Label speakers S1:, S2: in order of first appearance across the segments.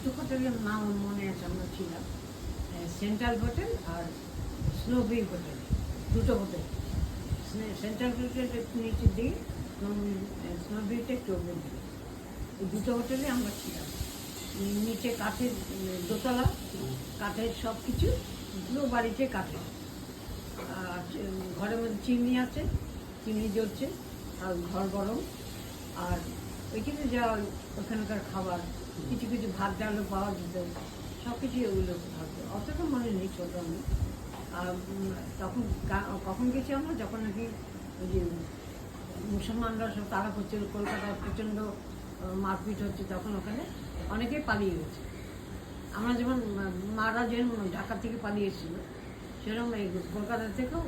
S1: দুটো হোটেলের নাম মনে আছে, আমরা ছিলাম সেন্ট্রাল হোটেল আর স্নোভি হোটেল, দুটো হোটেল। সেন্ট্রাল হোটেল একটু নিচের দিকে, স্নোভিটা একটু ওপর দিকে, এই দুটো হোটেলে আমরা ছিলাম। নিচে কাঠের দোতলা, কাঠের সব কিছু, পুরো বাড়িতে কাঠের। আর ঘরের মধ্যে চিমনি আছে, চিমনি জ্বলছে, আর ঘর গরম। আর ওইখানে যা ওখানকার খাবার, কিছু কিছু ভাত ডালও পাওয়া যেত, সব কিছুই ওগুলো থাকতো। অতটা মনে নেই, ছোটো আমি। আর তখন কখন গেছি আমরা, যখন নাকি ওই যে মুসলমানরা সব তারা করছিল, কলকাতায় প্রচণ্ড মারপিট হচ্ছে, তখন ওখানে অনেকেই পালিয়ে গেছে। আমরা যেমন মারা যেরকম ঢাকা থেকে পালিয়ে এসেছিল, সেরকম এই কলকাতা থেকেও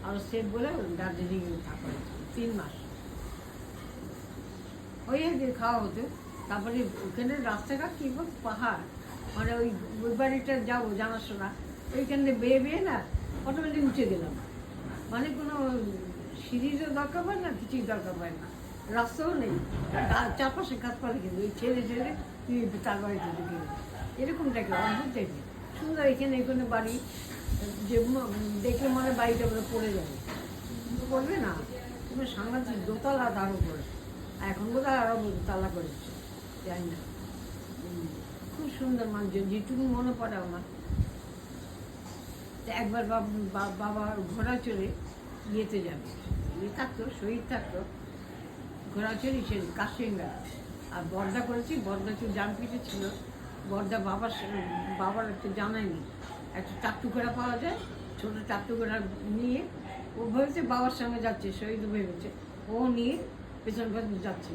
S1: আরও সেফ বলে দার্জিলিংয়ে থাকা হয়েছে 3 মাস। ওই যে খাওয়া হতো। তারপরে ওখানে রাস্তাঘাট কী বল, পাহাড়, মানে ওই বাড়িটা যাবো জানাশোনা, ওইখানে বেয়ে বেয়ে না অটোমেটিক উঠে গেলাম। মানে কোনো সিঁড়িরও দরকার হয় না, কিছুই দরকার হয় না, রাস্তাও নেই, চারপাশে গাছপালা, কিন্তু ওই ছেলে তুই তার বাড়িতে ঢুকে গেলি, এরকম টাইপের, অদ্ভুত টাইপের সুন্দর। এখানে বাড়ি যে দেখলে মনে বাড়িটা বলে পড়ে যাবে, কিন্তু পড়বে না, তুমি সাংঘাতিক দোতলা, তার উপরে এখন বোধহয় আরও দোতলা করেছে, জানি না। খুব সুন্দর মানুষ, যেটুকু মনে পড়ে আমার। একবার বাবা ঘোড়া চড়ে ইয়েতে যাবে, থাকতো, শহীদ থাকতো, ঘোড়া চড়ি সে কাশিঙ্গা। আর বর্দা করেছি, বর্দা চুল জান পিঠে ছিল, বর্দা বাবার একটু জানায়নি, একটা টাকটুকরা পাওয়া যায়, ছোটো টাকটুকরা নিয়ে ও ভেবেছে বাবার সঙ্গে যাচ্ছে, শহীদ ভেবেছে, ও নিয়ে পেছন যাচ্ছে।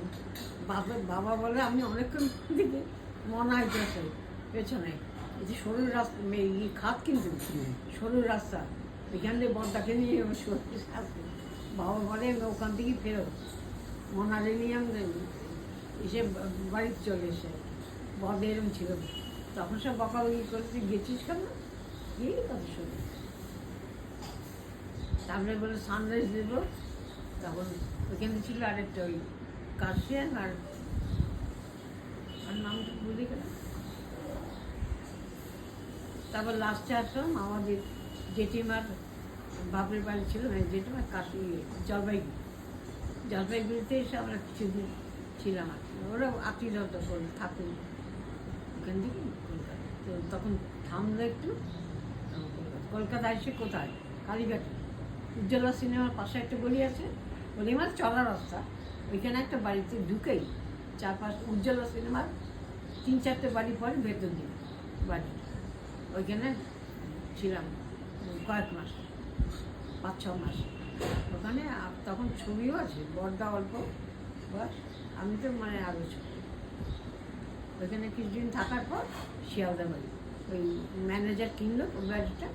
S1: বাবা বলে আমি অনেকক্ষণ দিকে মনে হইতেছে পেছনে, এই যে সরু রাস্তা, খাত কিন্তু সরু রাস্তা, এখান থেকে বর্দাকে নিয়ে সরু রাস্তা, বাবা বলে ওখান থেকেই ফেরত মনারে নিয়ে আমি এসে বাড়িতে চলে এসে, বর্দা এরম ছিল। তখন সব বকাবকি করেছি, গেছিস কেন, এই কথা শুনে। তারপরে বলে সানরাইজ দেব, তখন ওইখানে ছিল আরেকটা ওই কাশিয়ান, আর নামটা ভুলে গেলাম। তারপর লাস্টে আসলাম আমাদের জেঠিমার বাপের বাড়ি ছিল, জেঠিমার জলপাইগুড়িতে এসে আমরা কিছুদিন ছিলাম আর কি। ওরা আত্মীয়তা করে থাকুন ওখান থেকে কলকাতা। তো তখন থামলো একটু, কলকাতা এসে কোথায়, কালীঘাটে উজ্জ্বলা সিনেমার পাশে একটা গলি আছে, গলি মানে চলা রাস্তা, ওইখানে একটা বাড়িতে ঢুকেই 4-5 উজ্জ্বলা সিনেমার 3-4টে বাড়ি পরে ভেতর দিয়ে বাড়ি, ওইখানে ছিলাম কয়েক মাস, 5-6 মাস ওখানে। তখন ছবিও আছে, বর্দা অল্প বাস, আমি তো মানে আরও ছোট। ওইখানে কিছুদিন থাকার পর শিয়ালদা বাড়ি, ওই ম্যানেজার কিনলো ওই বাড়িটা,